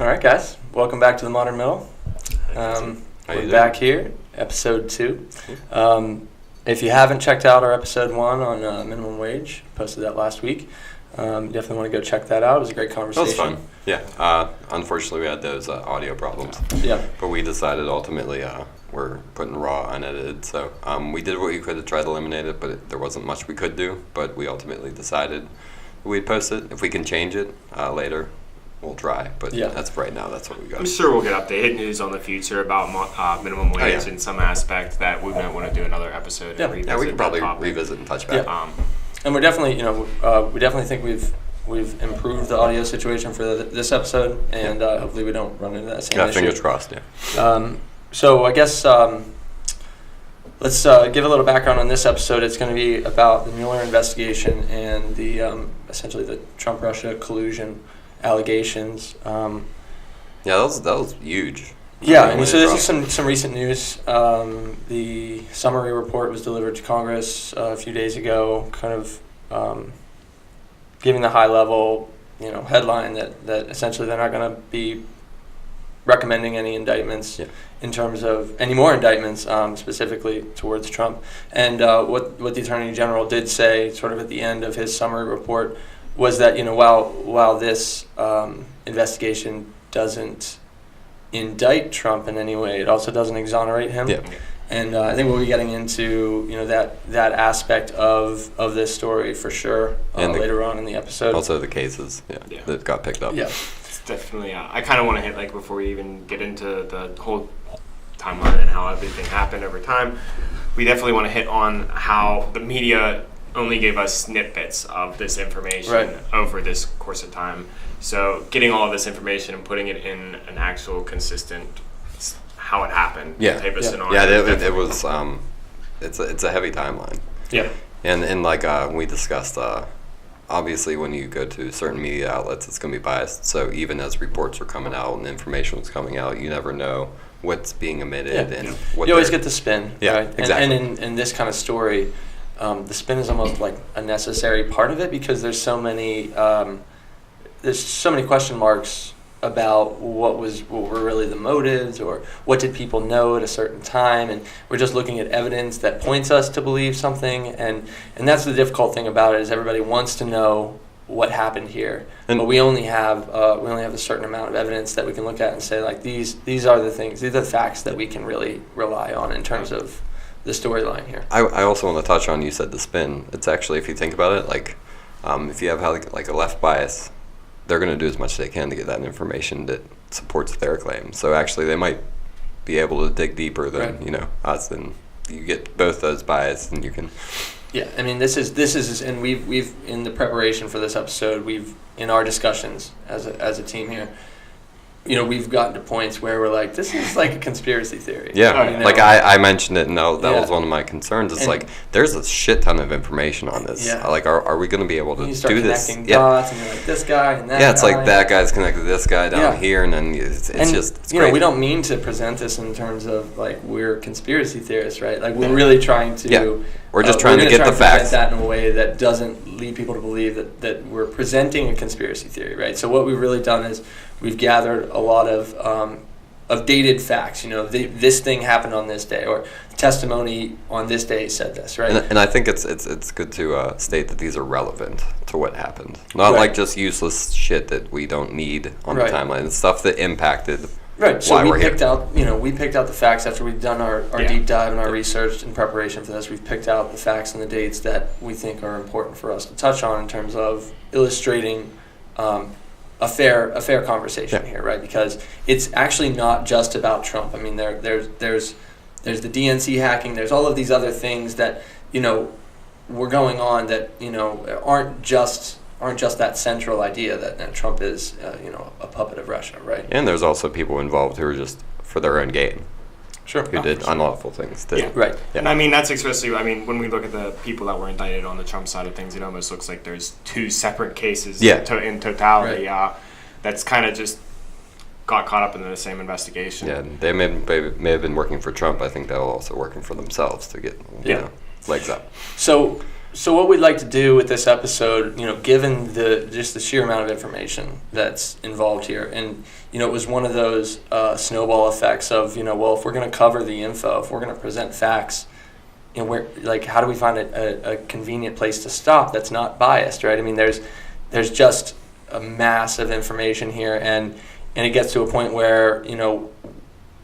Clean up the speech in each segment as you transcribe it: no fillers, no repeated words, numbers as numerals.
All right, guys. Welcome back to the Modern Middle. We're back here, episode 2. If you haven't checked out our episode 1 on minimum wage, posted that last week. Definitely want to go check that out. It was a great conversation. That was fun. Yeah. Unfortunately, we had those audio problems. Yeah. But we decided ultimately we're putting raw unedited. So we did what we could to try to eliminate it, but there wasn't much we could do. But we ultimately decided we'd post it. If we can change it later, we'll try. But that's right now. That's what we got. I'm sure we'll get updated news on the future about minimum wage in some aspect that we might want to do another episode. Yeah, we can probably revisit and touch back. Yeah. And we're definitely, we definitely think we've improved the audio situation for this episode, and hopefully we don't run into that same issue. Fingers crossed. Yeah. So I guess let's give a little background on this episode. It's going to be about the Mueller investigation and the essentially the Trump-Russia collusion allegations. That was huge. Yeah, I mean, so this is some recent news. The summary report was delivered to Congress a few days ago, kind of giving the high-level, headline that essentially they're not going to be recommending any indictments in terms of any more indictments specifically towards Trump. And what the Attorney General did say, sort of at the end of his summary report, was that while this investigation doesn't indict Trump in any way, it also doesn't exonerate him. Yeah. And I think we'll be getting into that aspect of this story for sure later on in the episode. Also the cases that got picked up. Yeah. It's definitely, I kind of want to hit, before we even get into the whole timeline and how everything happened over time, we definitely want to hit on how the media only gave us snippets of this information over this course of time. So getting all of this information and putting it in an actual consistent how it happened type of scenario. Yeah, it was. It's a heavy timeline. Yeah. And like we discussed, obviously when you go to certain media outlets, it's going to be biased. So even as reports are coming out and information is coming out, you never know what's being omitted and what you always get the spin. Yeah, right? exactly. And in this kind of story, the spin is almost like a necessary part of it because there's so many question marks about what were really the motives, or what did people know at a certain time, and we're just looking at evidence that points us to believe something, and that's the difficult thing about it, is everybody wants to know what happened here, but we only have a certain amount of evidence that we can look at and say, like, these are the things, these are the facts that we can really rely on in terms of the storyline here. I also want to touch on, you said the spin. It's actually, if you think about it, like if you have like a left bias, they're going to do as much as they can to get that information that supports their claim. So actually, they might be able to dig deeper than us. And you get both those bias, and you can. Yeah, I mean, this is, and we've in the preparation for this episode, we've in our discussions as a team here, we've gotten to points where we're like, this is like a conspiracy theory. Yeah, like I mentioned it, and that was one of my concerns. It's like, there's a shit ton of information on this. Yeah. Like, are we going to be able to do this? Connecting dots, and you're like, this guy and that guy. Yeah, it's like that guy's connected to this guy down here, and then it's crazy. We don't mean to present this in terms of, like, we're conspiracy theorists, right? Like, we're really trying to... Yeah. We're just trying to get the facts. That in a way that doesn't lead people to believe that we're presenting a conspiracy theory, right? So what we've really done is we've gathered a lot of dated facts. This thing happened on this day, or testimony on this day said this, right? And I think it's good to state that these are relevant to what happened, not like just useless shit that we don't need on the timeline. It's stuff that impacted. Right, so we picked out the facts after we've done our deep dive and our research in preparation for this. We've picked out the facts and the dates that we think are important for us to touch on in terms of illustrating a fair conversation here, right? Because it's actually not just about Trump. I mean, there's the DNC hacking. There's all of these other things that were going on that aren't just that central idea that Trump is a puppet of Russia, right? And there's also people involved who are just for their own gain. Sure. Who did unlawful things. Right. Yeah. And I mean, that's especially, when we look at the people that were indicted on the Trump side of things, it almost looks like there's two separate cases in totality. Right. That's kind of just got caught up in the same investigation. Yeah, they may have been working for Trump. I think they were also working for themselves to get legs up. So So what we'd like to do with this episode, given just the sheer amount of information that's involved here, and it was one of those snowball effects of well, if we're going to cover the info, if we're going to present facts, where how do we find a convenient place to stop that's not biased, right? I mean, there's just a mass of information here, and it gets to a point where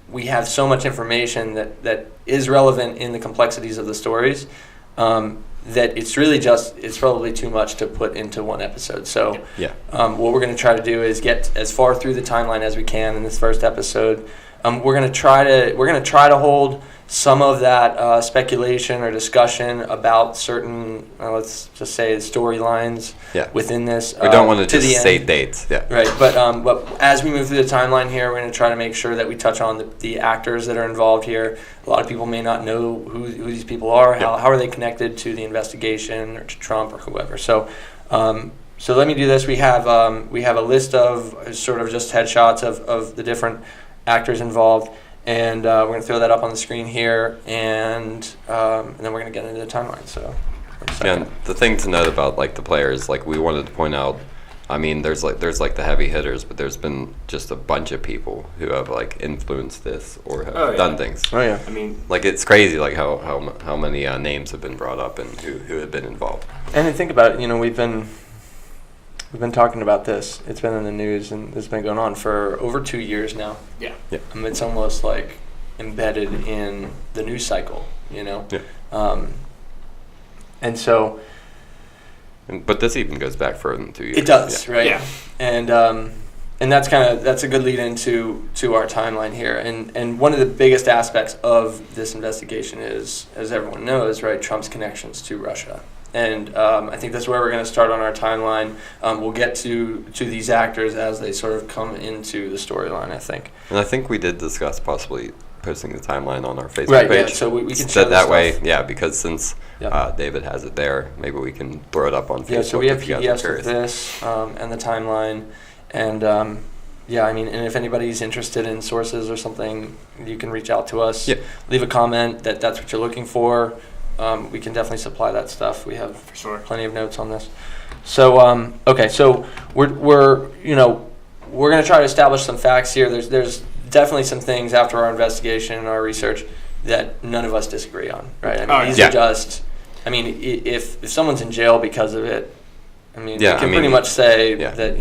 we have so much information that is relevant in the complexities of the stories. That it's probably too much to put into one episode. So what we're going to try to do is get as far through the timeline as we can in this first episode. We're going to try to hold some of that speculation or discussion about certain, let's just say, storylines within this. We don't want to just say dates. Yeah. Right, but as we move through the timeline here, we're going to try to make sure that we touch on the actors that are involved here. A lot of people may not know who these people are. How are they connected to the investigation or to Trump or whoever? So let me do this. We have a list of sort of just headshots of the different actors involved. And we're going to throw that up on the screen here, and then we're going to get into the timeline. So, and the thing to note about the players, we wanted to point out, I mean, there's the heavy hitters, but there's been just a bunch of people who have influenced this or have done things. Oh yeah, I mean, it's crazy how many names have been brought up and who have been involved. And think about it, We've been talking about this. It's been in the news, and it's been going on for over 2 years now. Yeah. It's almost embedded in the news cycle, Yeah. And so. But this even goes back further than 2 years. It does, right? Yeah. And that's a good lead into our timeline here. And one of the biggest aspects of this investigation is, as everyone knows, right, Trump's connections to Russia. And I think that's where we're going to start on our timeline. We'll get to these actors as they sort of come into the storyline, I think. And I think we did discuss possibly posting the timeline on our Facebook page. Right, so we can share that stuff. way, because since David has it there, maybe we can throw it up on Facebook. Yeah, so we have PDFs of this and the timeline. And, and if anybody's interested in sources or something, you can reach out to us. Yep. Leave a comment that's what you're looking for. We can definitely supply that stuff. We have for sure plenty of notes on this. So so we're going to try to establish some facts here. There's definitely some things after our investigation and our research that none of us disagree on, right? I mean, these are just. I mean, if someone's in jail because of it, we can pretty much say that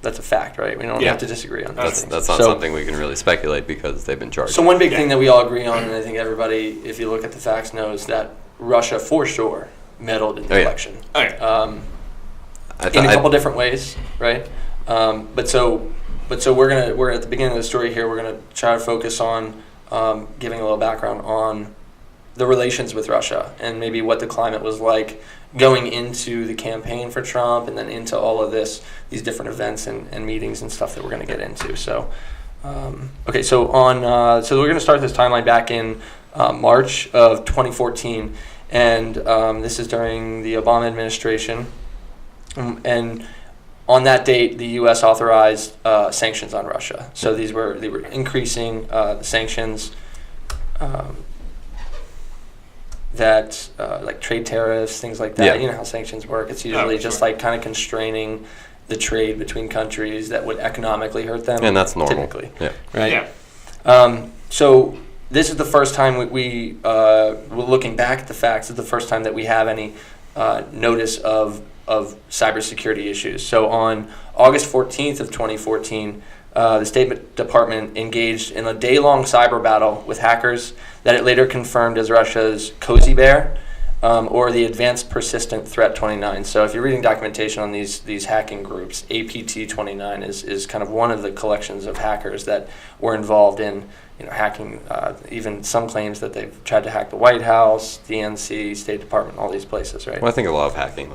that's a fact, right? We don't have to disagree on that. That's not something we can really speculate because they've been charged. So one big thing that we all agree on, and I think everybody, if you look at the facts, knows that Russia for sure meddled in the election. Oh, yeah. In a couple different ways, right? But so we're at the beginning of the story here. We're gonna try to focus on giving a little background on the relations with Russia and maybe what the climate was like going into the campaign for Trump and then into all of these different events and meetings and stuff that we're going to get into. So, so we're going to start this timeline back in March of 2014, and this is during the Obama administration. And on that date, the U.S. authorized sanctions on Russia. So they were increasing the sanctions. That like trade tariffs, things like that. You know how sanctions work. It's usually just kind of constraining the trade between countries that would economically hurt them. And that's normal. Typically. Yeah. Right? Yeah. So this is the first time we're looking back at the facts. It's the first time that we have any notice of cybersecurity issues. So on August 14th of 2014, the State Department engaged in a day-long cyber battle with hackers that it later confirmed as Russia's Cozy Bear, or the Advanced Persistent Threat 29. So if you're reading documentation on these hacking groups, APT 29 is kind of one of the collections of hackers that were involved in hacking, even some claims that they've tried to hack the White House, DNC, State Department, all these places, right? Well, I think a lot of hacking,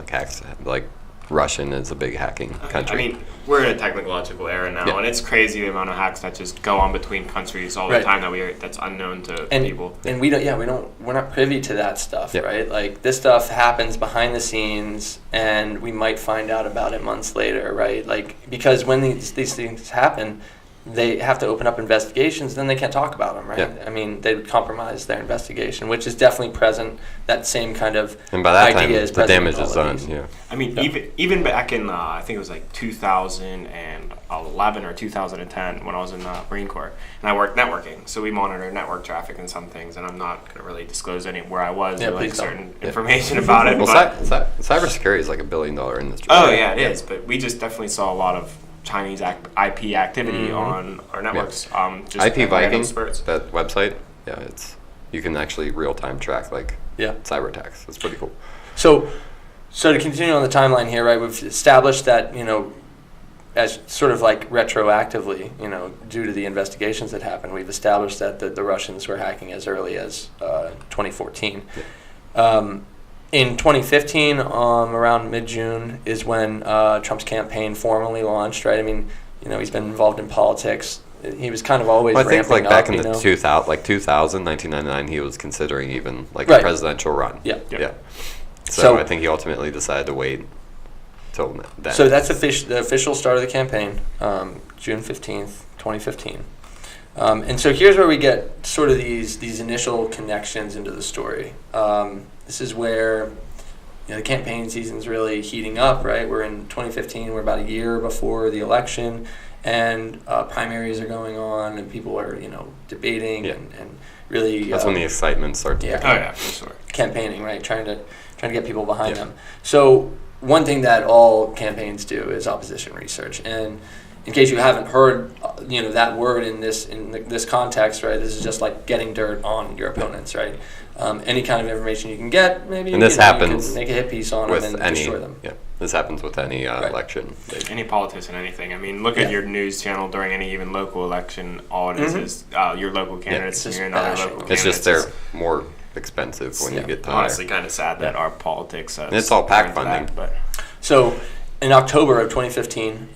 Russian is a big hacking country. I mean, we're in a technological era now, and it's crazy the amount of hacks that just go on between countries all the time that's unknown to people. And we're not privy to that stuff, right? Like this stuff happens behind the scenes, and we might find out about it months later, right? Like because when these things happen, they have to open up investigations, then they can't talk about them, right? Yeah. I mean, they would compromise their investigation, which is definitely present. That same kind of And by that idea time, is the present in damage all is of done. these. Yeah. I mean, Yeah. even back in I think it was like 2011 or 2010 when I was in the Marine Corps, and I worked networking, so we monitor network traffic and some things. And I'm not going to really disclose where I was Yeah, or like please don't. certain information about it. Well, but, cybersecurity is like $1 billion industry. oh yeah, it is. But we just definitely saw a lot of Chinese IP activity on our networks. Just IP at random Viking, spurts. that website, yeah, you can actually real time track like Yeah. cyber attacks. It's pretty cool. So to continue on the timeline here, right? We've established that as sort of like retroactively, due to the investigations that happened, we've established that the Russians were hacking as early as 2014. Yeah. In 2015, around mid-June, is when Trump's campaign formally launched, right? I mean, he's been involved in politics. He was kind of always Well, I think ramping like back up, in the 1999, he was considering even like Right. a presidential run. Yeah. Yeah. So So- I think he ultimately decided to wait till then. So that's the official start of the campaign, June 15th, 2015. And so here's where we get sort of these initial connections into the story. This is where the campaign season's really heating up, right? We're in 2015, we're about a year before the election, and primaries are going on, and people are, debating Yeah. and really... That's when the excitement starts. yeah. Oh yeah, for sure. campaigning, right? Trying to get people behind Yeah. them. So one thing that all campaigns do is opposition research. And in case you haven't heard, that word in this context, right? This is just like getting dirt on your opponents, right? Any kind of information you can get, maybe. And this you happens can make a hit piece on with them and any, destroy them. yeah, this happens with any Right. election. Any politician, anything. I mean, look Yeah. at your news channel during any even local election. All it is Mhm. is your local candidates It's and your just other bashing. local It's candidates. just they're more expensive when Yeah. you get to Honestly kind of sad that Yeah. our politics. And it's all PAC turned to that, funding. but So in October of 2015,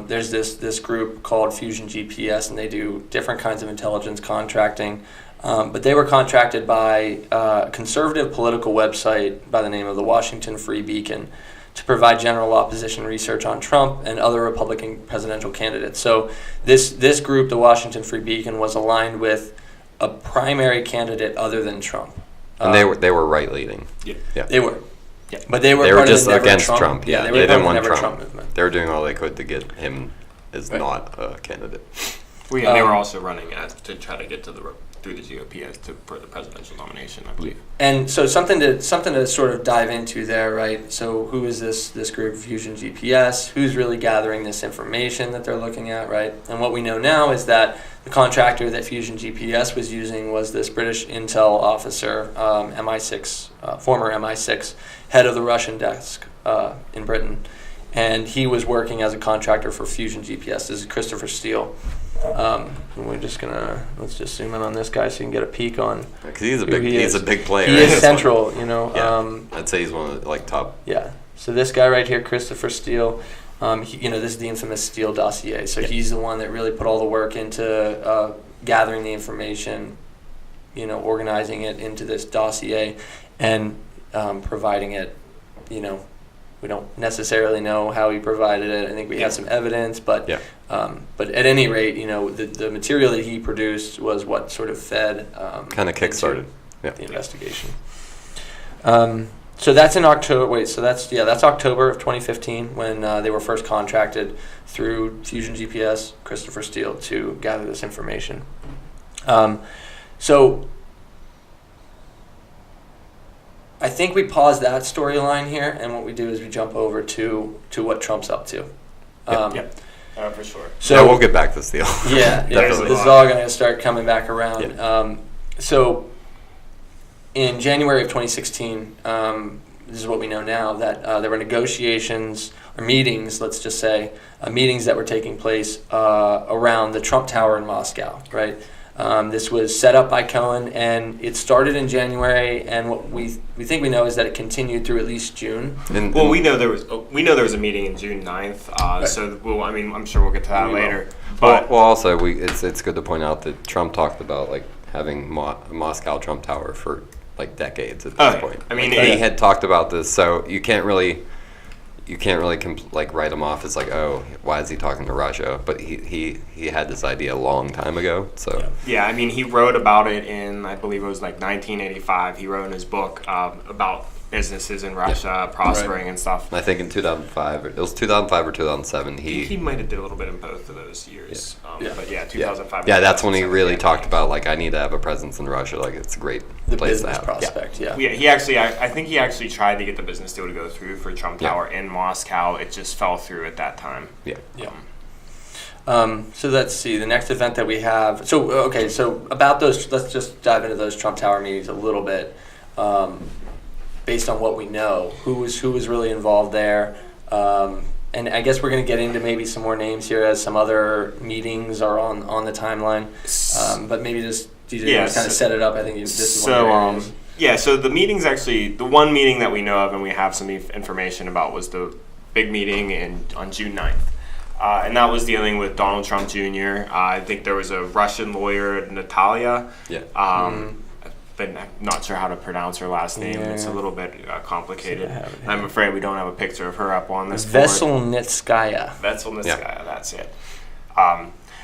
there's this group called Fusion GPS, and they do different kinds of intelligence contracting. But they were contracted by a conservative political website by the name of the Washington Free Beacon to provide general opposition research on Trump and other Republican presidential candidates. So this group, the Washington Free Beacon, was aligned with a primary candidate other than Trump. and they were right leading. They were. Yeah. But they were They part were of the just Never against Trump. Yeah, they they were part didn't of the want Never Trump. movement. They were doing all they could to get him as Right. not a candidate. and they were also running to try to get through the GOP for the presidential nomination, I believe. And so something to sort of dive into there, right? So who is this group, Fusion GPS? Who's really gathering this information that they're looking at, right? And what we know now is that the contractor that Fusion GPS was using was this British intel officer, MI6, former MI6 head of the Russian desk in Britain, and he was working as a contractor for Fusion GPS. This is Christopher Steele. And let's just zoom in on this guy so you can get a peek on. Because he's a who big he he's is. a big player. He right? is That's central, Yeah. I'd say he's one of the top. Yeah. So this guy right here, Christopher Steele, this is the infamous Steele dossier. So he's the one that really put all the work into gathering the information, organizing it into this dossier, and providing it. We don't necessarily know how he provided it. I think we have some evidence, but but at any rate, the material that he produced was what sort of fed Kind of kickstarted. Yeah. the investigation. So that's in October. That's October of 2015 when they were first contracted through Fusion GPS, Christopher Steele, to gather this information. So I think we pause that storyline here, and what we do is we jump over to what Trump's up to. For sure. So yeah, we'll get back to Steele. Yeah, Definitely. this is all going to start coming back around. Yeah. So in January of 2016, this is what we know now, that there were negotiations or meetings, let's just say, meetings that were taking place around the Trump Tower in Moscow, right? This was set up by Cohen, and it started in January, and what we think we know is that it continued through at least June. Well, we know there was a meeting in June 9th, so I'm sure we'll get to that We later. will. But well, also it's good to point out that Trump talked about like having Moscow Trump Tower for like decades at this point. I mean, he had talked about this, so you can't really you can't really write him off as like, oh, why is he talking to Russia? But he had this idea a long time ago. So yeah, I mean, he wrote about it in, I believe it was like 1985. He wrote in his book about businesses in Russia prospering and stuff. I think in 2005, it was 2005 or 2007. He might have did a little bit in both of those years. But yeah, 2005. Yeah, that's when he really talked about like, I need to have a presence in Russia. Like, it's a great place to have. Prospect. Yeah. He actually, I think he actually tried to get the business deal to go through for Trump Tower in Moscow. It just fell through at that time. Yeah. So let's see the next event that we have. So about those, let's just dive into those Trump Tower meetings a little bit. Based on what we know, who was really involved there, and I guess we're going to get into maybe some more names here as some other meetings are on the timeline. But maybe just DJ kind of set it up. I think this is one of your areas. Yeah, so the meetings actually, the one meeting that we know of and we have some information about was the big meeting on June 9th. And that was dealing with Donald Trump Jr. I think there was a Russian lawyer, Natalia. Yeah. But I'm not sure how to pronounce her last name. It's a little bit complicated. I'm afraid we don't have a picture of her up on this board. Veselnitskaya, that's it.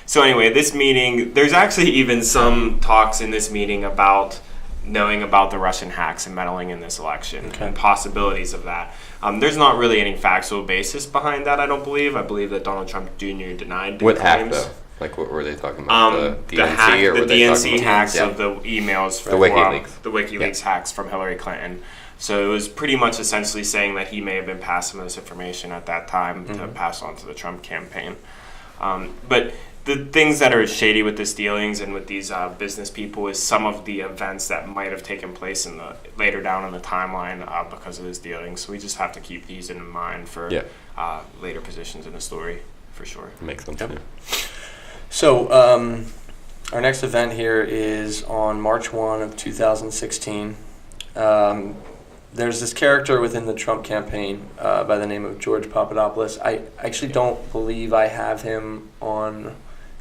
So anyway, this meeting, there's actually even some talks in this meeting about knowing about the Russian hacks and meddling in this election and possibilities of that. There's not really any factual basis behind that, I don't believe. I believe that Donald Trump Jr. denied the claims. What hack, though? Like, what were they talking about? The DNC? The DNC hacks of the emails from the WikiLeaks hacks from Hillary Clinton. So it was pretty much essentially saying that he may have been passing this information at that time to pass on to the Trump campaign. But the things that are shady with this dealings and with these business people is some of the events that might have taken place later down in the timeline because of this dealing. So we just have to keep these in mind for later positions in the story, for sure. Makes sense. Yep. So our next event here is on March 1 of 2016. There's this character within the Trump campaign by the name of George Papadopoulos. I actually don't believe I have him on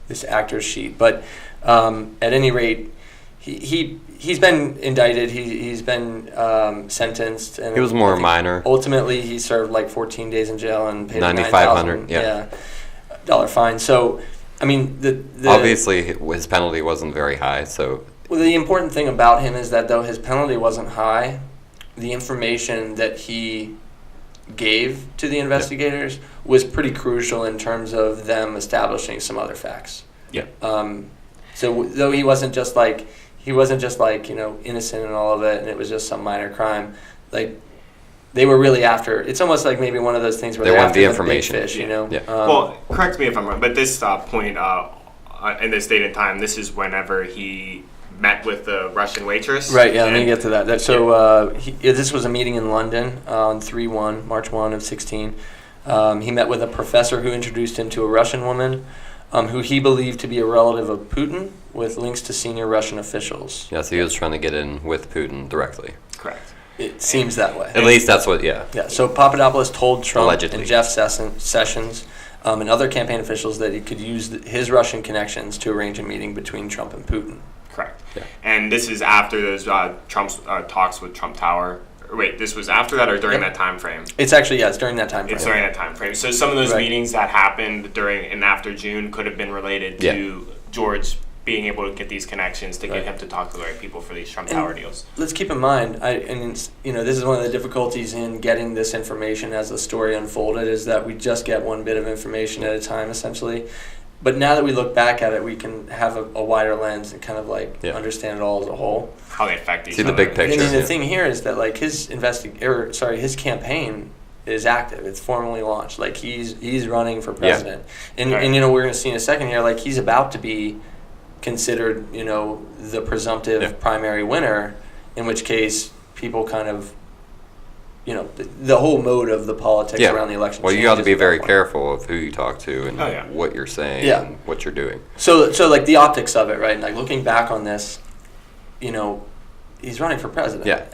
this actor's sheet, but at any rate, he's been indicted. He's been sentenced. And he was more minor. Ultimately, he served like 14 days in jail and paid $9,500 dollar fine. So, I mean, obviously his penalty wasn't very high. So, well, the important thing about him is that though his penalty wasn't high, the information that he gave to the investigators was pretty crucial in terms of them establishing some other facts. Yeah. So though he wasn't just like innocent in all of it, and it was just some minor crime, like they were really after. It's almost like maybe one of those things where they want after the information. Big fish, you know. Yeah. Well, correct me if I'm wrong, but this point in this date and time, this is whenever he met with the Russian waitress. Right, yeah, let me get to that. This was a meeting in London on March 1 of 16. He met with a professor who introduced him to a Russian woman who he believed to be a relative of Putin with links to senior Russian officials. Yeah, so he was trying to get in with Putin directly. Correct. It seems that way. At least that's what, Yeah, so Papadopoulos told Trump allegedly. and Jeff Sessions and other campaign officials that he could use his Russian connections to arrange a meeting between Trump and Putin. Correct. Yeah. And this is after those Trump's talks with Trump Tower. Wait, this was after that or during that time frame? It's actually, it's during that time frame. It's during that time frame. So some of those meetings that happened during and after June could have been related to George being able to get these connections to get him to talk to the right people for these Trump Tower deals. Let's keep in mind, this is one of the difficulties in getting this information as the story unfolded, is that we just get one bit of information at a time, essentially. But now that we look back at it, we can have a wider lens and kind of understand it all as a whole. How they affect each other. See the big picture. And the thing here is that his campaign is active. It's formally launched. Like he's running for president. And we're going to see in a second here, like he's about to be considered, the presumptive primary winner, in which case people kind of the whole mode of the politics around the election. Well, you got to be very careful of who you talk to and what you're saying and what you're doing. So like the optics of it, right? Like looking back on this, he's running for president. Yeah.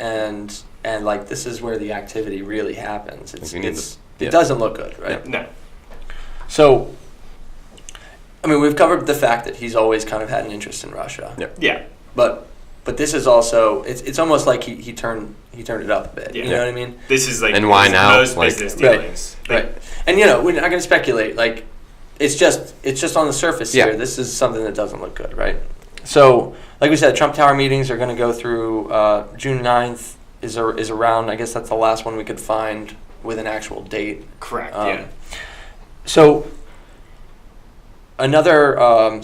And like this is where the activity really happens. It doesn't look good, right? No. So, I mean, we've covered the fact that he's always kind of had an interest in Russia. Yeah. Yeah. But but this is also it's almost like he turned it up a bit. Yeah. You know what I mean? This is like And why now? most Like- business dealings. Right. And we're not going to speculate. Like, it's just on the surface Yeah. here. This is something that doesn't look good, right? So, like we said, Trump Tower meetings are going to go through June 9th is around. I guess that's the last one we could find with an actual date. Correct. So, another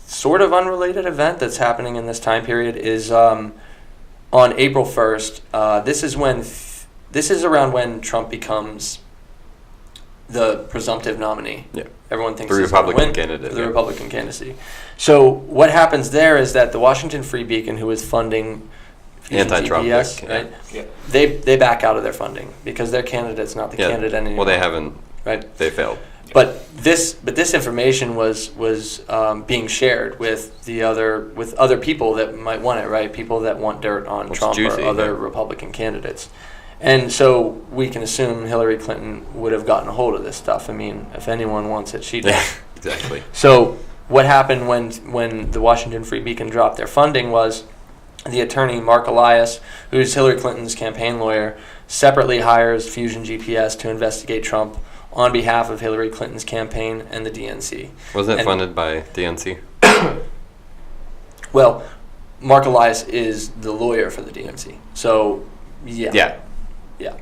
sort of unrelated event that's happening in this time period is on April 1st. This is around when Trump becomes the presumptive nominee. Yeah. Everyone thinks The he's gonna Republican win candidate, for the yeah. Republican candidacy. So what happens there is that the Washington Free Beacon, who is funding Fusion Anti-Trump, GPS, yeah. right? Yeah. They back out of their funding because their candidate's not the candidate anymore. Well, they haven't. Right. They failed. But this information was being shared with other people that might want it, right? People that want dirt on It's Trump juicy, or other yeah. Republican candidates. And so we can assume Hillary Clinton would have gotten a hold of this stuff. I mean, if anyone wants it, she does. Yeah, exactly. So what happened when the Washington Free Beacon dropped their funding was the attorney Mark Elias, who's Hillary Clinton's campaign lawyer, separately hires Fusion GPS to investigate Trump on behalf of Hillary Clinton's campaign and the DNC. Wasn't it And- funded by DNC? Well, Mark Elias is the lawyer for the DNC. So, yeah. Yeah. Yeah.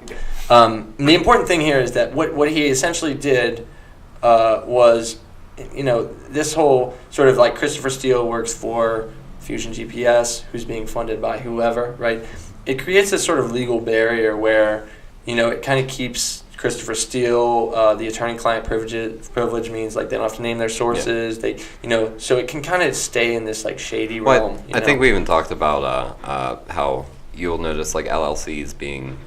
And the important thing here is that what he essentially did was, this whole sort of like Christopher Steele works for Fusion GPS, who's being funded by whoever, right? It creates this sort of legal barrier where, it kind of keeps Christopher Steele, the attorney-client privilege means like they don't have to name their sources. They, so it can kind of stay in this like shady realm. I think we even talked about how you'll notice like LLCs being,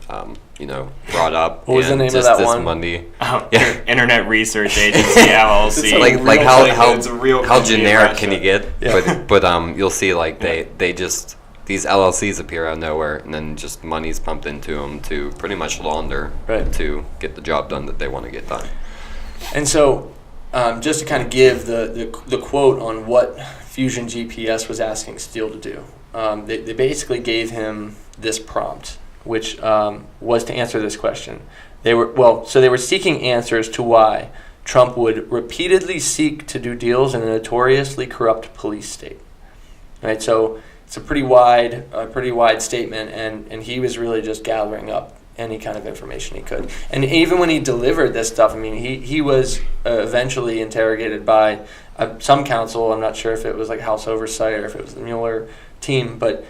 brought up. What was the and name of just that this one? Monday. Yeah. Internet Research Agency LLC. like It's a real how company in generic can Russia. you get? Yeah. But you'll see like they just these LLCs appear out of nowhere and then just money's pumped into them to pretty much launder Right. to get the job done that they want to get done. And so, just to kind of give the quote on what Fusion GPS was asking Steele to do, they basically gave him this prompt, which was to answer this question. They were seeking answers to why Trump would repeatedly seek to do deals in a notoriously corrupt police state. Right, so it's a pretty wide statement, and he was really just gathering up any kind of information he could. And even when he delivered this stuff, I mean, he was eventually interrogated by some counsel. I'm not sure if it was like House Oversight or if it was the Mueller team, but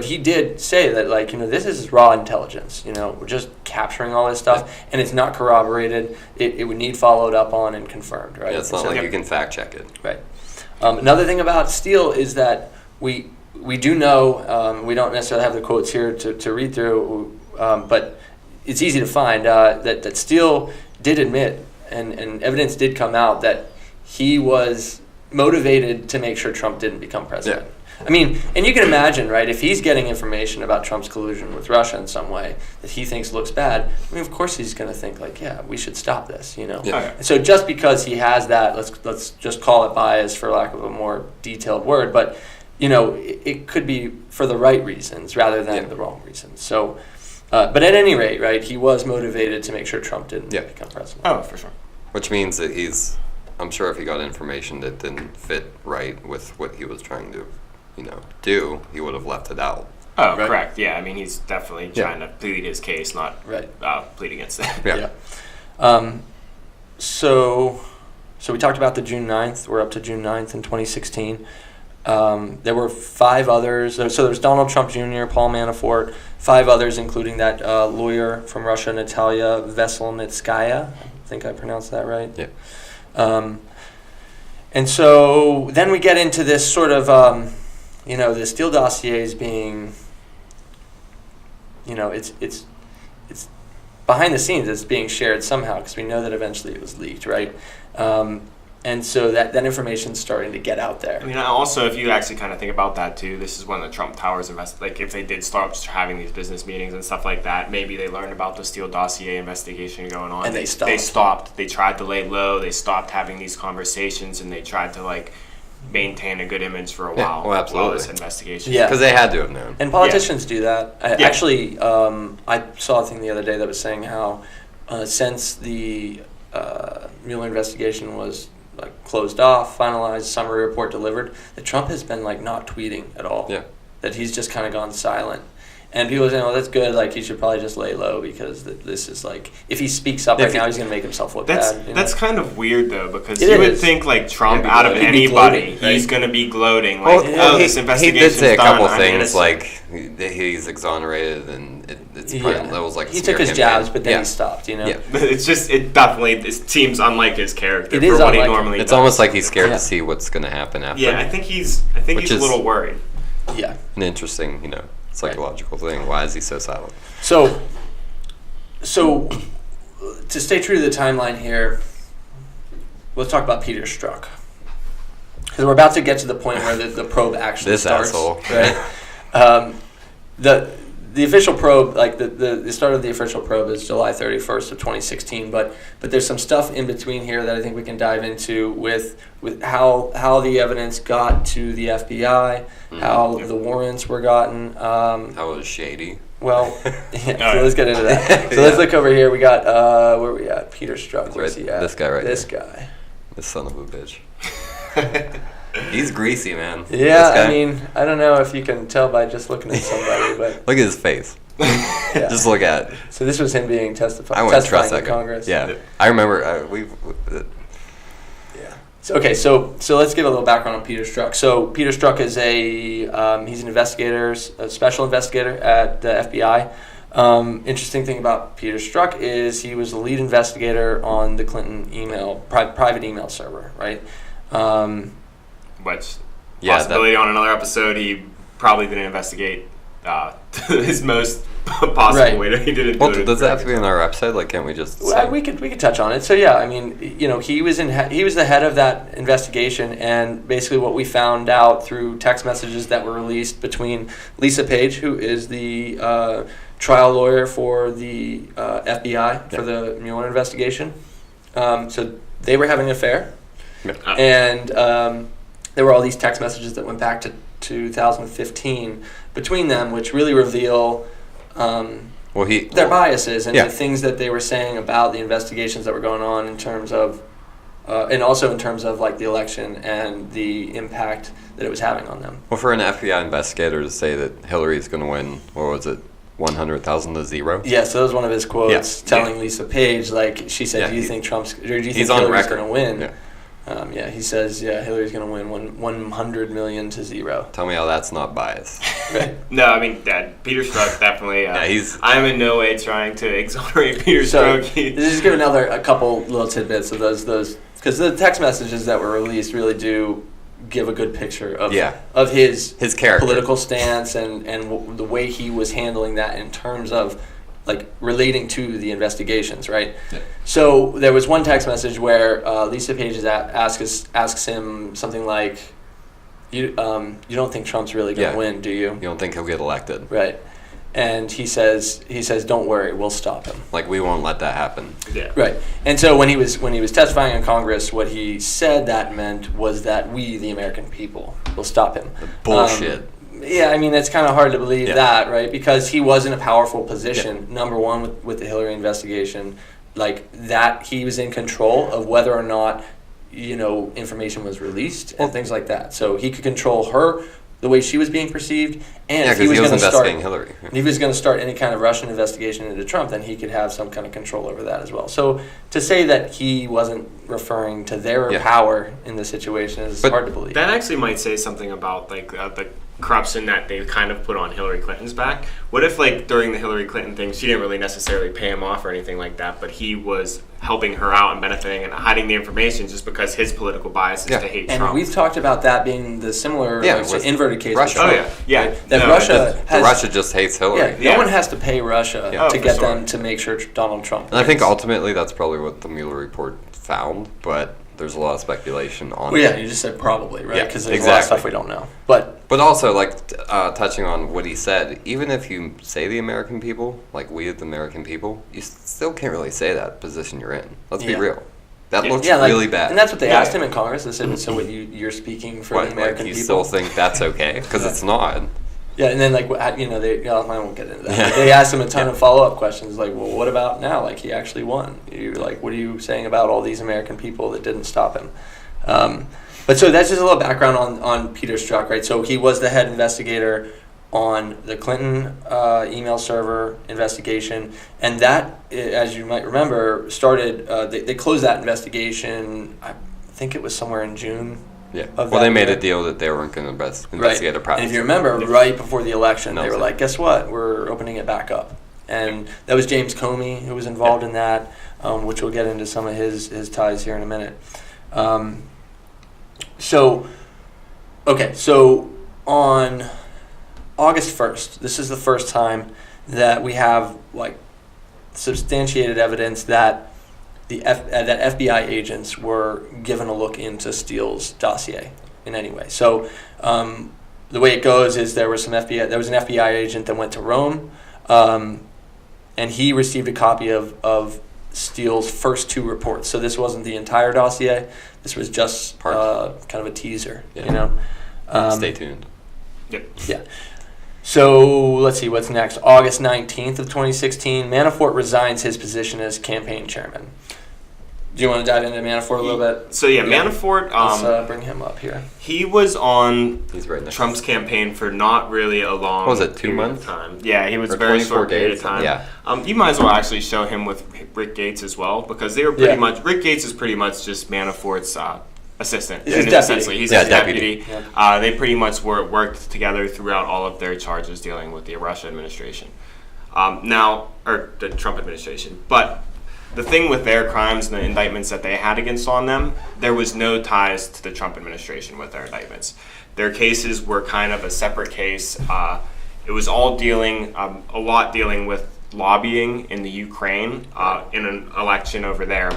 he did say that, like, this is raw intelligence. We're just capturing all this stuff, and it's not corroborated. It would need followed up on and confirmed, right? Yeah, it's not like you can fact check it. Right. Another thing about Steele is that we do know, we don't necessarily have the quotes here to read through, but it's easy to find that Steele did admit, and evidence did come out, that he was motivated to make sure Trump didn't become president. Yeah. I mean, and you can imagine, right, if he's getting information about Trump's collusion with Russia in some way that he thinks looks bad, I mean, of course he's going to think, like, yeah, we should stop this, Yeah. Okay. And so just because he has that, let's just call it bias for lack of a more detailed word, but, it could be for the right reasons rather than the wrong reasons. So, but at any rate, right, he was motivated to make sure Trump didn't become president. Oh, for sure. Which means that I'm sure if he got information that didn't fit right with what he was trying to, do, he would have left it out. Oh, Right. correct. Yeah, I mean, he's definitely trying to plead his case, not Right. plead against it. Yeah. So we talked about the June 9th. We're up to June 9th in 2016. There were 5 others. So there's Donald Trump Jr., Paul Manafort, 5 others, including that lawyer from Russia, Natalia Veselnitskaya. I think I pronounced that right. Yeah. And so then we get into this sort of, the Steele dossier is being, it's behind the scenes. It's being shared somehow because we know that eventually it was leaked, right? And so that information's starting to get out there. I mean, also, if you actually kind of think about that too, this is when the Trump Towers like if they did start having these business meetings and stuff like that, maybe they learned about the Steele dossier investigation going on. And they stopped. They stopped. They tried to lay low. They stopped having these conversations, and they tried to maintain a good image for a Yeah, while well, while absolutely. this investigation. Yeah. Because they had to have known. And politicians do that. Yeah. Actually, I saw a thing the other day that was saying how since the Mueller investigation was like closed off, finalized, summary report delivered, that Trump has been like not tweeting at all. Yeah. That he's just kind of gone silent. And people are saying, "Oh, that's good. Like he should probably just lay low because this is like if he speaks up right now, he's going to make himself look bad." That's kind of weird though, because It you would is. think like Trump, He'd be out of gloating. He'd be anybody, gloating, right? he's going to be gloating like, Well, this he investigation's did say a done, couple I'm things innocent. like he's exonerated and it's that was like a he smear took his campaign. jabs, but then Yeah. he stopped. Yeah. But it seems unlike his character It for is what he unlike him. normally It's does. almost like he's scared Yeah. to see what's going to happen after. Yeah, I think he's Which a is- little worried. Yeah. An interesting, psychological thing. Why is he so silent? So to stay true to the timeline here, let's talk about Peter Strzok. Because we're about to get to the point where the probe actually This starts. asshole. Right? The official probe, like the start of the official probe is July 31st of 2016, but there's some stuff in between here that I think we can dive into with how the evidence got to the FBI, how the warrants were gotten. How was shady? Well, yeah, so let's get into that. So let's look over here. We got, where are we at? Peter Strzok. Where's he at? This guy right This here. guy. This son of a bitch. He's greasy, man. Yeah, This guy. I mean, I don't know if you can tell by just looking at somebody, but Look at his face. yeah. Just look at it. So this was him being I testifying wouldn't trust in that guy. Congress. Yeah. I remember, Yeah. So, okay, so let's give a little background on Peter Strzok. So Peter Strzok is he's an investigator, a special investigator at the FBI. Interesting thing about Peter Strzok is he was the lead investigator on the Clinton private email server, right? Which Yeah, possibility on another episode, he probably didn't investigate his most possible Right. way. He didn't. well, do it does that have to be in our episode? Like, can't we just say? Well, we could touch on it. So yeah, I mean, he was the head of that investigation, and basically what we found out through text messages that were released between Lisa Page, who is the trial lawyer for the FBI for the Mueller investigation. So they were having an affair, and there were all these text messages that went back to 2015 between them, which really reveal their biases and the things that they were saying about the investigations that were going on in terms of, and also in terms of like the election and the impact that it was having on them. Well, for an FBI investigator to say that Hillary's going to win, what was it, 100,000 to 0? Yeah, so that was one of his quotes telling Yeah. Lisa Page, like she said, do you think Trump's, or do you think he's on Hillary's record. going to win? Yeah. He says, Hillary's going to win 100 million to 0. Tell me how that's not biased. Right. No, I mean, Peter Strzok definitely. I'm in no way trying to exonerate Peter So Strzok. just give a couple little tidbits of those because the text messages that were released really do give a good picture of his character, political stance, and the way he was handling that in terms of like relating to the investigations, right? Yeah. So there was one text message where Lisa Page asks him something like, "You don't think Trump's really going to win, do you? You don't think he'll get elected, right?" And he says, "Don't worry, we'll stop him. Like we won't let that happen." Yeah. Right. And so when he was testifying in Congress, what he said that meant was that we, the American people, will stop him. Bullshit. Yeah, I mean, it's kind of hard to believe that, right? Because he was in a powerful position, number one, with the Hillary investigation, like that he was in control of whether or not, information was released and things like that. So he could control her, the way she was being perceived, and if he was going to start Hillary. If he was going to start any kind of Russian investigation into Trump, then he could have some kind of control over that as well. So to say that he wasn't referring to their power in the situation is hard to believe. That actually might say something about like the corruption that they kind of put on Hillary Clinton's back. What if like during the Hillary Clinton thing, she didn't really necessarily pay him off or anything like that, but he was helping her out and benefiting and hiding the information just because his political bias is to hate and Trump. we've talked about that being the similar inverted case Russia. with Oh Trump. yeah, Right? That Russia has, Russia just hates Hillary. no one has to pay Russia Oh, to for get sure. them to make sure Donald Trump And I think wins. ultimately that's probably what the Mueller report found, but there's a lot of speculation on Well, it. yeah, you just said probably, right? Yeah, Because there's a lot of exactly. stuff we don't know. But also, touching on what he said, even if you say the American people, like we the American people, you still can't really say that position you're in. Let's be real. That looks Yeah, like, really bad. and that's what they asked him in Congress. They said, "So, what you're speaking for the American you people?" still think that's okay? Because it's not. Yeah, and then like I won't get into that. But they asked him a ton of follow-up questions, like, "Well, what about now? Like, he actually won. You like, what are you saying about all these American people that didn't stop him?" But so that's just a little background on Peter Strzok, right? So he was the head investigator on the Clinton email server investigation, and that, as you might remember, started. They closed that investigation. I think it was somewhere in June. Yeah. Well, they made a deal that they weren't going to investigate a practice. And if you remember, right before the election, No, they were like, "Guess what? We're opening it back up." And that was James Comey who was involved in that, which we'll get into some of his ties here in a minute. So on August 1st, this is the first time that we have like substantiated evidence that that FBI agents were given a look into Steele's dossier in any way. So the way it goes is there was an FBI agent that went to Rome, and he received a copy of Steele's first two reports. So this wasn't the entire dossier. This was just kind of a teaser. Yeah. Stay tuned. Yep. Yeah. So let's see what's next. August 19th of 2016, Manafort resigns his position as campaign chairman. Do you want to dive into Manafort a little bit? So Manafort. Let's bring him up here. He was on He's right next Trump's campaign for not really a long. What was it, 2 period months? of time. Yeah, he was Or a very 24 short period days? of time. Yeah. You might as well actually show him with Rick Gates as well, because they were pretty much. Rick Gates is pretty much just Manafort's assistant. He's his deputy. Essentially, he's his deputy. Yeah. They pretty much worked together throughout all of their charges dealing with the Russia administration. Or the Trump administration, but. The thing with their crimes and the indictments that they had against on them, there was no ties to the Trump administration with their indictments. Their cases were kind of a separate case. It was all dealing with lobbying in the Ukraine in an election over there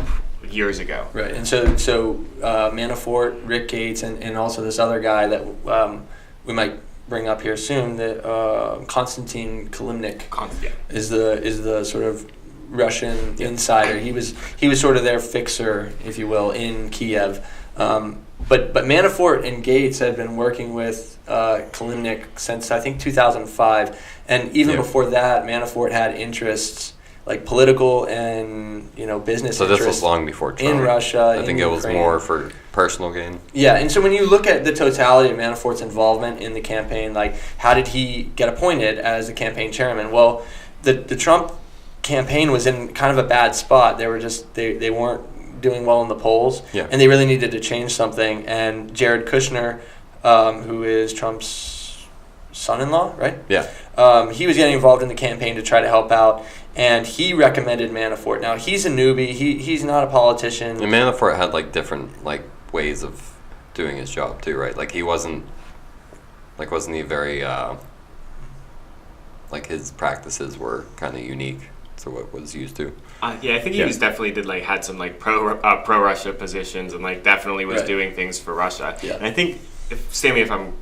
years ago. Right, and so Manafort, Rick Gates, and also this other guy that we might bring up here soon, that Konstantin Kilimnik is the sort of Russian insider. He was sort of their fixer, if you will, in Kiev. But Manafort and Gates had been working with Kilimnik since I think 2005, and even before that, Manafort had interests like political and business. So interests this was long before Trump. In Russia. I think it was more for personal gain. Yeah, and so when you look at the totality of Manafort's involvement in the campaign, like how did he get appointed as the campaign chairman? Well, the Trump campaign was in kind of a bad spot. They were just they weren't doing well in the polls, and they really needed to change something. And Jared Kushner, who is Trump's son-in-law, right? Yeah. He was getting involved in the campaign to try to help out, and he recommended Manafort. Now he's a newbie. He's not a politician. And Manafort had like different like ways of doing his job too, right? Like wasn't he very like his practices were kind of unique to what was used to. I think he was definitely had some like pro Russia positions and like definitely was doing things for Russia. Yeah. And I think, Sammy, if I'm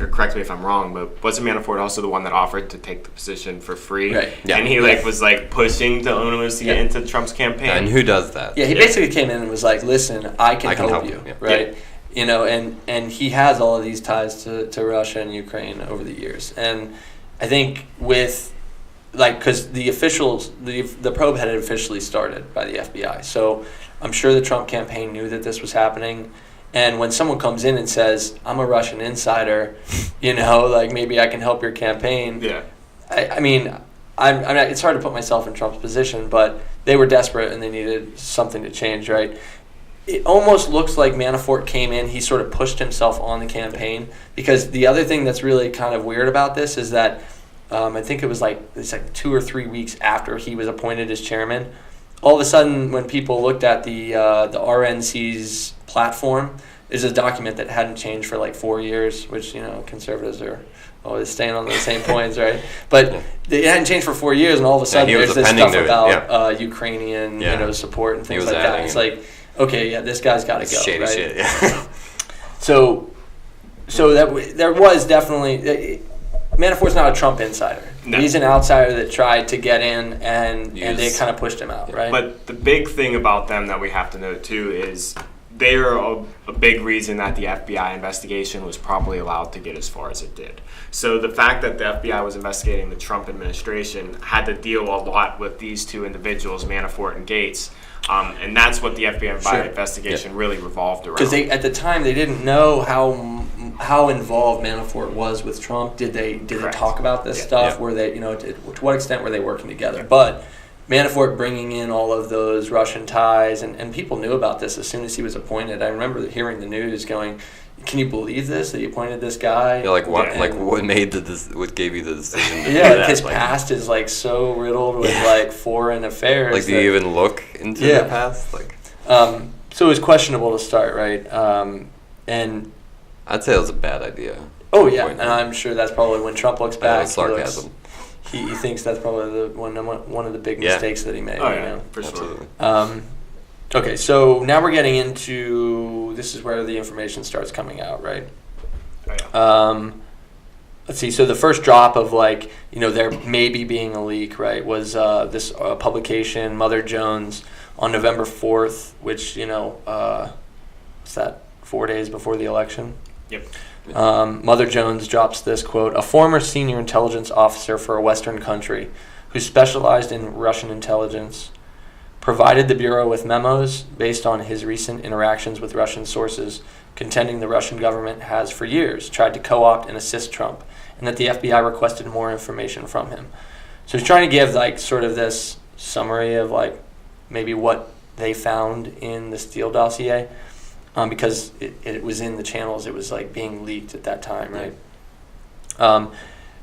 or correct me if I'm wrong, but wasn't Manafort also the one that offered to take the position for free? Right. Yeah. And he was like pushing the owners to get into Trump's campaign. Yeah, and who does that? Yeah, he basically came in and was like, "Listen, I can help you." Yeah. Right. Yeah. And he has all of these ties to Russia and Ukraine over the years, and I think with because the officials, the probe had officially started by the FBI. So I'm sure the Trump campaign knew that this was happening. And when someone comes in and says, "I'm a Russian insider," like maybe I can help your campaign. Yeah. I mean, it's hard to put myself in Trump's position, but they were desperate and they needed something to change, right? It almost looks like Manafort came in, he sort of pushed himself on the campaign, because the other thing that's really kind of weird about this is that I think it's like 2 or 3 weeks after he was appointed as chairman, all of a sudden when people looked at the RNC's platform, there's a document that hadn't changed for like 4 years, which conservatives are always staying on the same points, right? But it hadn't changed for 4 years, and all of a sudden there's this stuff about Ukrainian support and things like that. It's like, okay, this guy's got to go, shady right? Shit, yeah. So that there was definitely. Manafort's not a Trump insider. No. He's an outsider that tried to get in, and they Use- kind of pushed him out, right? But the big thing about them that we have to note too is they are a big reason that the FBI investigation was probably allowed to get as far as it did. So the fact that the FBI was investigating the Trump administration had to deal a lot with these two individuals, Manafort and Gates. And that's what the FBI Sure. investigation really revolved around. Because at the time they didn't know how involved Manafort was with Trump. Did they Correct. talk about this Yeah. stuff? Yeah. Were they to what extent were they working together? But Manafort bringing in all of those Russian ties, and people knew about this as soon as he was appointed. I remember hearing the news going, "Can you believe this? That he appointed this guy?" Yeah, like what? Yeah. Like what made what gave you the decision? To Yeah, do like that? his Like, past is like so riddled with Yeah. like foreign affairs. Like, do you even look into Yeah. their past? Like, So it was questionable to start, right? And I'd say it was a bad idea. oh yeah, Point. and I'm sure that's probably when Trump looks That back. was sarcasm. He thinks that's probably one of the big Yeah. mistakes that he made. Oh you yeah, know? for sure. Absolutely. Okay, so now we're getting into this is where the information starts coming out, right? Oh, yeah. Let's see. So the first drop of there maybe being a leak, right, was this publication, Mother Jones, on November 4th, which what's that? 4 days before the election. Yep. Mother Jones drops this quote: "A former senior intelligence officer for a Western country who specialized in Russian intelligence provided the Bureau with memos based on his recent interactions with Russian sources, contending the Russian government has for years tried to co-opt and assist Trump, and that the FBI requested more information from him." So he's trying to give sort of this summary of maybe what they found in the Steele dossier. Because it was in the channels, it was being leaked at that time, right?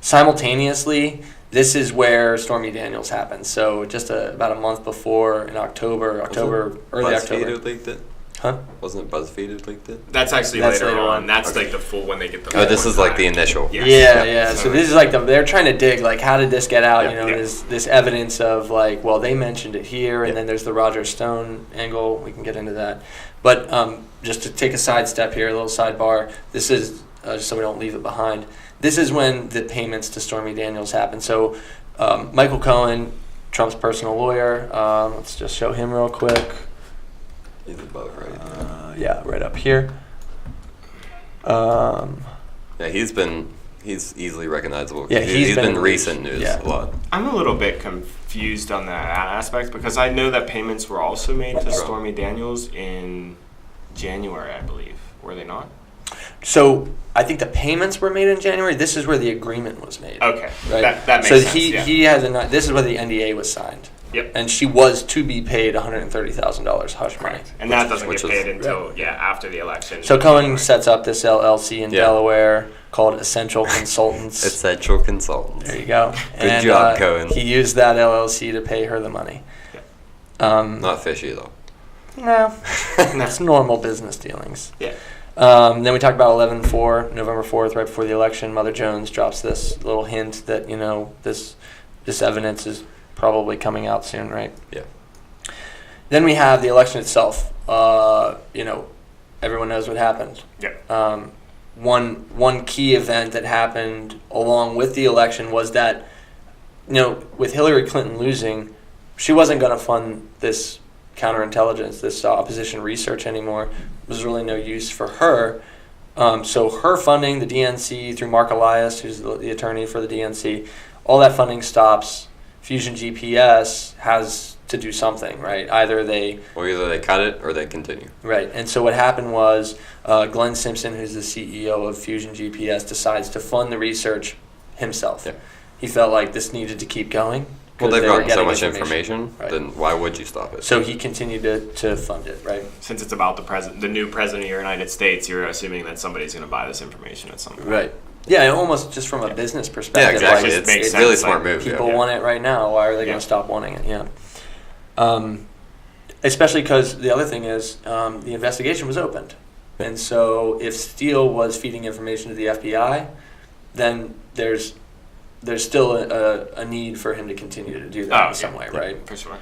Simultaneously, this is where Stormy Daniels happened. So just about a month before, in early October. BuzzFeed who leaked it? Huh? Wasn't it BuzzFeed who leaked it? That's actually That's later later on. on. That's Okay. the full when they get the. Oh, this is like the initial. Yes. Yeah. So this is they're trying to dig how did this get out? Yeah. Yeah. This evidence of they mentioned it here, and Yeah. then there's the Roger Stone angle. We can get into that, but just to take a sidestep here, a little sidebar. This is just so we don't leave it behind. This is when the payments to Stormy Daniels happened. So Michael Cohen, Trump's personal lawyer. Let's just show him real quick. He's above, right? Yeah, right up here. Yeah, he's easily recognizable. Yeah, he's been been recent news yeah. a lot. I'm a little bit confused on that aspect because I know that payments were also made to Stormy Daniels in January, I believe. Were they not? So I think the payments were made in January. This is where the agreement was made. Okay, Right. that makes so sense. he has this is where the NDA was signed. Yep. And she was to be paid $130,000 hush money. Correct. And that doesn't Which get is- paid until after the election. So Cohen sets up this LLC in Yeah. Delaware called Essential Consultants. Essential consultants. There you go. Good job, Cohen. He used that LLC to pay her the money. Not fishy though. No, that's normal business dealings. Yeah. Then we talked about November 4th, right before the election. Mother Jones drops this little hint that this evidence is probably coming out soon, right? Yeah. Then we have the election itself. Everyone knows what happened. Yeah. One key event that happened along with the election was that, with Hillary Clinton losing, she wasn't going to fund this counterintelligence, this opposition research anymore. There was really no use for her. So her funding, the DNC, through Mark Elias, who's the attorney for the DNC, all that funding stops. Fusion GPS has to do something, right? Either they cut it or they continue. Right, and so what happened was Glenn Simpson, who's the CEO of Fusion GPS, decides to fund the research himself. Yeah. He felt like this needed to keep going. Well, they've they were gotten so getting much information, right. then why would you stop it? So he continued to fund it, right? Since it's about the new president of the United States, you're assuming that somebody's going to buy this information at some point. Right. Yeah, almost just from a business perspective. Yeah, exactly. Like, It's makes a really sense, smart like, move. People want it right now. Why are they going to stop wanting it? Yeah. Especially because the other thing is the investigation was opened. And so if Steele was feeding information to the FBI, then there's still a need for him to continue to do that in some way, right? For sure.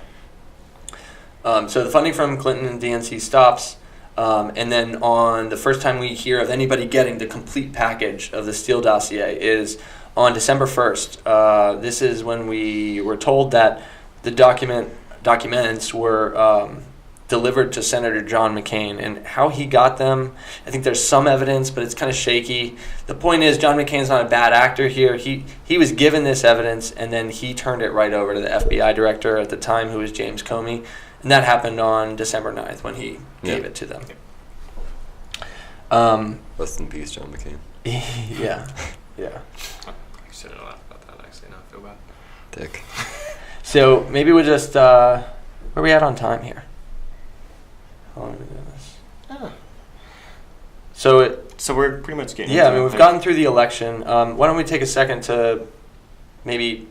So the funding from Clinton and DNC stops. And then on the first time we hear of anybody getting the complete package of the Steele dossier is on December 1st. This is when we were told that the documents were delivered to Senator John McCain, and how he got them, I think there's some evidence, but it's kind of shaky. The point is, John McCain's not a bad actor here. He was given this evidence, and then he turned it right over to the FBI director at the time, who was James Comey, and that happened on December 9th when he gave it to them. Rest in peace, John McCain. Yeah. I shouldn't laugh about that, actually. Now I feel bad. Dick. So maybe we'll just, where are we at on time here? How long have we been doing this? So we're pretty much getting Yeah, I into mean, it. we've gotten through the election. Why don't we take a second to maybe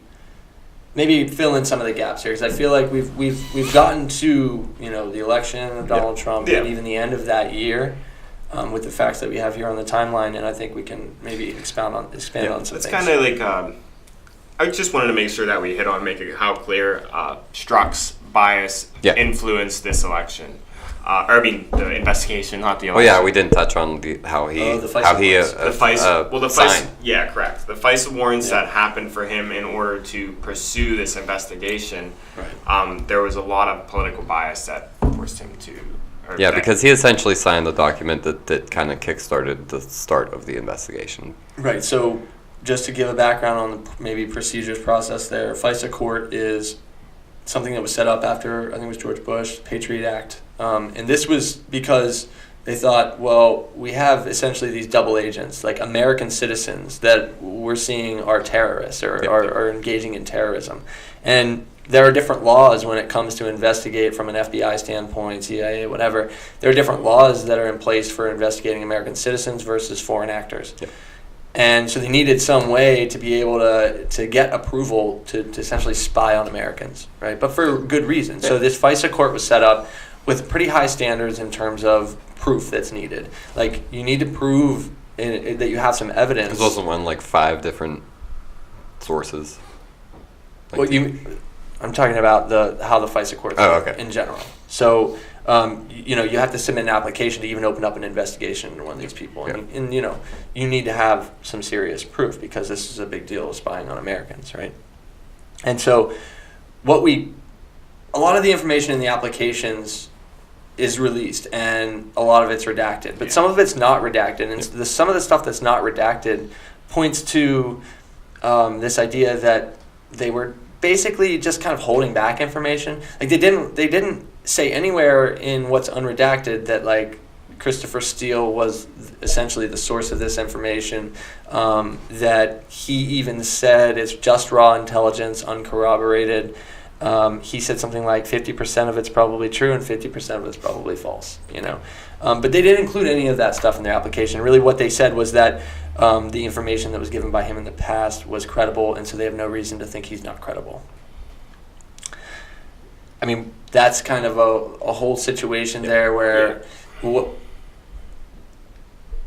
fill in some of the gaps here, because I feel like we've gotten to the election of Donald Trump and even the end of that year with the facts that we have here on the timeline, and I think we can maybe expand on some things. It's kind of like I just wanted to make sure that we hit on making how clear Strzok's bias influenced this election. The investigation, not the election. Oh yeah, we didn't touch on how he signed. Yeah, correct. The FISA warrants that happened for him in order to pursue this investigation. Right. There was a lot of political bias that forced him to. Because he essentially signed the document that kind of kickstarted the start of the investigation. Right. So just to give a background on the maybe procedures process there, FISA court is something that was set up after, I think it was George Bush, Patriot Act. And this was because they thought, well, we have essentially these double agents, like American citizens that we're seeing are terrorists or are engaging in terrorism. And there are different laws when it comes to investigate from an FBI standpoint, CIA, whatever. There are different laws that are in place for investigating American citizens versus foreign actors. Yep. And so they needed some way to be able to get approval to essentially spy on Americans, right? But for good reason. So this FISA court was set up with pretty high standards in terms of proof that's needed. Like, you need to prove that you have some evidence. There's also one, like 5 different sources. Like I'm talking about how the FISA court in general. So, you have to submit an application to even open up an investigation into one of these people. And you need to have some serious proof, because this is a big deal, spying on Americans, right? And so a lot of the information in the applications is released, and a lot of it's redacted. But some of it's not redacted, and some of the stuff that's not redacted points to this idea that they were basically just kind of holding back information. Like, they didn't say anywhere in what's unredacted that, like, Christopher Steele was essentially the source of this information, that he even said it's just raw intelligence, uncorroborated. He said something like 50% of it's probably true and 50% of it's probably false, But they didn't include any of that stuff in their application. Really what they said was that the information that was given by him in the past was credible, and so they have no reason to think he's not credible. I mean, that's kind of a whole situation there where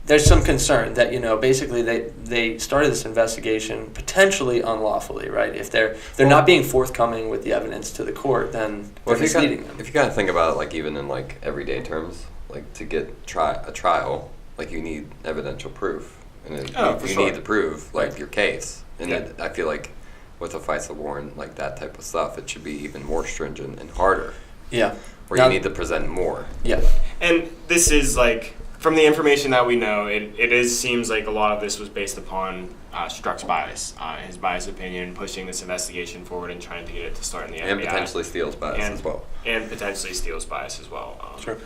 there's some concern that, basically they started this investigation potentially unlawfully, right? If they're not being forthcoming with the evidence to the court, then they're misleading them. If you kind of think about it, like, even in, like, everyday terms, like, to get a trial, like, you need evidential proof. And you need to prove, like, your case. And I feel like with a FISA warrant, like, that type of stuff, it should be even more stringent and harder. Yeah. Where you need to present more. Yeah. And this is, like, from the information that we know, it seems like a lot of this was based upon Strzok's bias, his biased opinion, pushing this investigation forward and trying to get it to start in the FBI. And potentially Steele's bias as well. And potentially Steele's bias as well. Sure.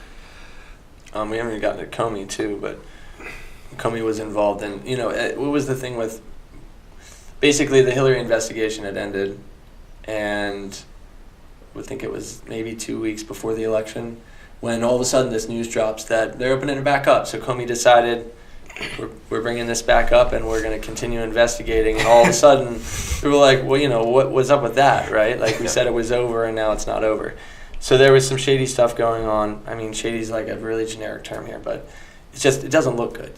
We haven't even gotten to Comey, too, but Comey was involved in, what was the thing with, basically the Hillary investigation had ended, and I think it was maybe 2 weeks before the election, when all of a sudden this news drops that they're opening it back up. So Comey decided, we're bringing this back up and we're going to continue investigating. And all of a sudden, people were like, well, what was up with that, right? Like, we said it was over and now it's not over. So there was some shady stuff going on. I mean, shady's like a really generic term here, but it doesn't look good.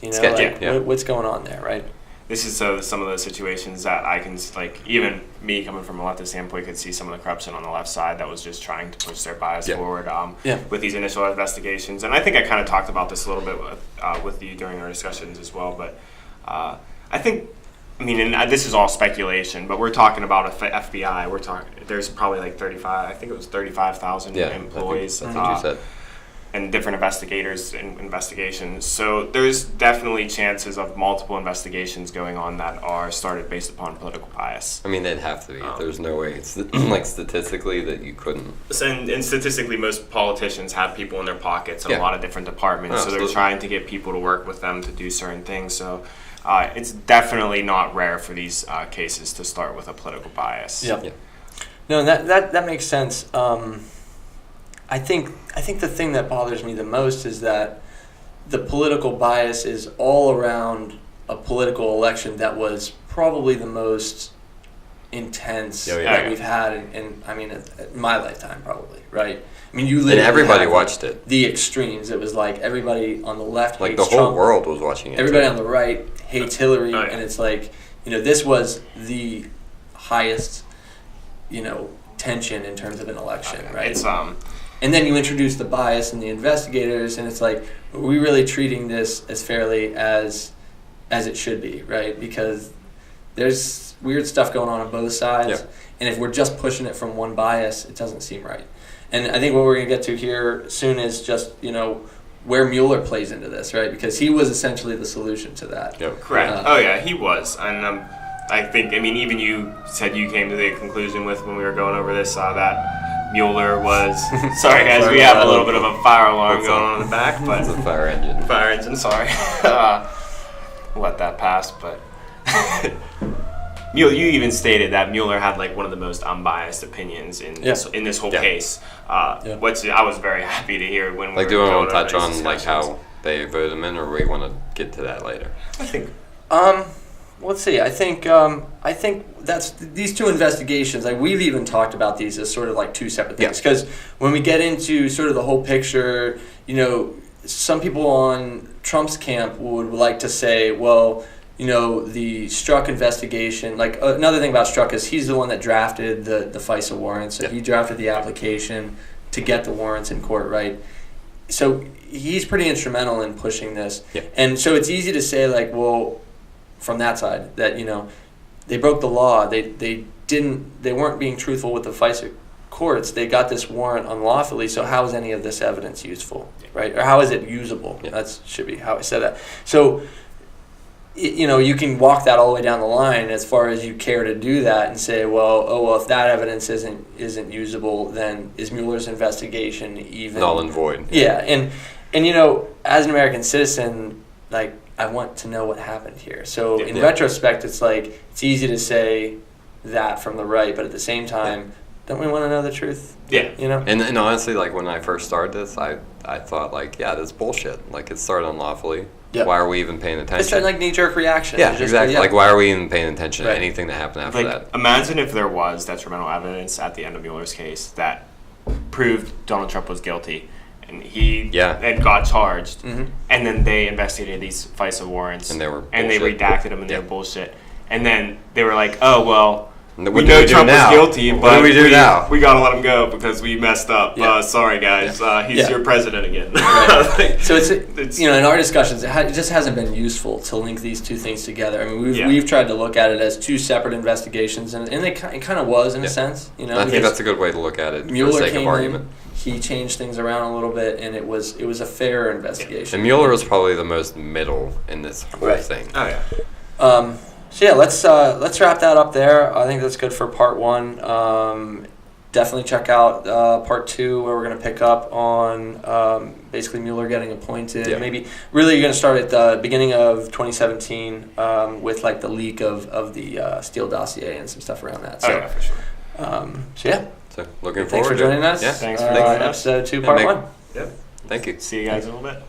What's going on there, right? This is some of the situations that I can, like, even me coming from a leftist standpoint could see some of the corruption on the left side that was just trying to push their bias forward with these initial investigations. And I think I kind of talked about this a little bit with you during our discussions as well. But I think I mean, and this is all speculation, but we're talking about FBI. We're talking. There's probably like 35. I think it was 35,000 employees. I think you said. And different investigators and investigations. So there's definitely chances of multiple investigations going on that are started based upon political bias. I mean, they'd have to be. There's no way. It's like statistically that you couldn't. And statistically, most politicians have people in their pockets in a lot of different departments. So they're trying to get people to work with them to do certain things. So it's definitely not rare for these cases to start with a political bias. Yep. No, that makes sense. I think the thing that bothers me the most is that the political bias is all around a political election that was probably the most intense that we've had in my lifetime, probably, right? I mean, you literally and everybody watched it. The extremes. It was like everybody on the left like hates the whole Trump, world was watching it. Everybody on the right hates Hillary, and it's like, this was the highest, tension in terms of an election, right? It's And then you introduce the bias and the investigators, and it's like, are we really treating this as fairly as it should be, right? Because there's weird stuff going on both sides, and if we're just pushing it from one bias, it doesn't seem right. And I think what we're going to get to here soon is just, where Mueller plays into this, right? Because he was essentially the solution to that. Yep. Correct. He was. And I think, even you said you came to the conclusion when we were going over this, that Mueller was. Sorry, guys, we have a little bit of a fire alarm going on in the back, but it's a fire engine. Fire engine. Sorry, let that pass. But you even stated that Mueller had like one of the most unbiased opinions in this whole case. Which I was very happy to hear when we were do you want to going touch over on these like how they voted him in, or we want to get to that later? I think. Let's see. I think that's these two investigations. Like, we've even talked about these as sort of like two separate things. Because when we get into sort of the whole picture, some people on Trump's camp would like to say, well, the Strzok investigation. Like, another thing about Strzok is he's the one that drafted the FISA warrants. So he drafted the application to get the warrants in court, right? So he's pretty instrumental in pushing this. And so it's easy to say, like, well, from that side, that they broke the law. They weren't being truthful with the FISA courts. They got this warrant unlawfully. So how is any of this evidence useful, right? Or how is it usable? That should be how I said that. So you can walk that all the way down the line as far as you care to do that, and say, well, if that evidence isn't usable, then is Mueller's investigation even null and void? Yeah, and as an American citizen, like, I want to know what happened here. So in retrospect, it's like, it's easy to say that from the right, but at the same time, don't we want to know the truth? Yeah. And honestly, like, when I first started this, I thought, like, this is bullshit. Like, it started unlawfully. Yep. Why are we even paying attention? It's like knee-jerk reaction. Yeah, exactly. Like, why are we even paying attention to anything that happened after that? Imagine if there was detrimental evidence at the end of Mueller's case that proved Donald Trump was guilty, and he and got charged, and then they investigated these FISA warrants, and they redacted them, and they were bullshit, and then they were like, oh, well, we know Trump was guilty, but what do we do now? We gotta let him go because we messed up. Sorry, guys, he's your president again. So it's in our discussions, it just hasn't been useful to link these two things together. I mean, we've tried to look at it as two separate investigations, and it kind of was in a sense. I think that's a good way to look at it. Mueller for the sake of argument. He changed things around a little bit, and it was a fair investigation. And Mueller was probably the most middle in this whole thing. Oh yeah. So let's wrap that up there. I think that's good for part one. Definitely check out part two, where we're going to pick up on basically Mueller getting appointed. Maybe really you're going to start at the beginning of 2017 with like the leak of the Steele dossier and some stuff around that. So, for sure. So looking forward. Thanks for joining us. Yeah, thanks for joining us. Episode 2, part 1. Yep. Thank you. See you guys in a little bit.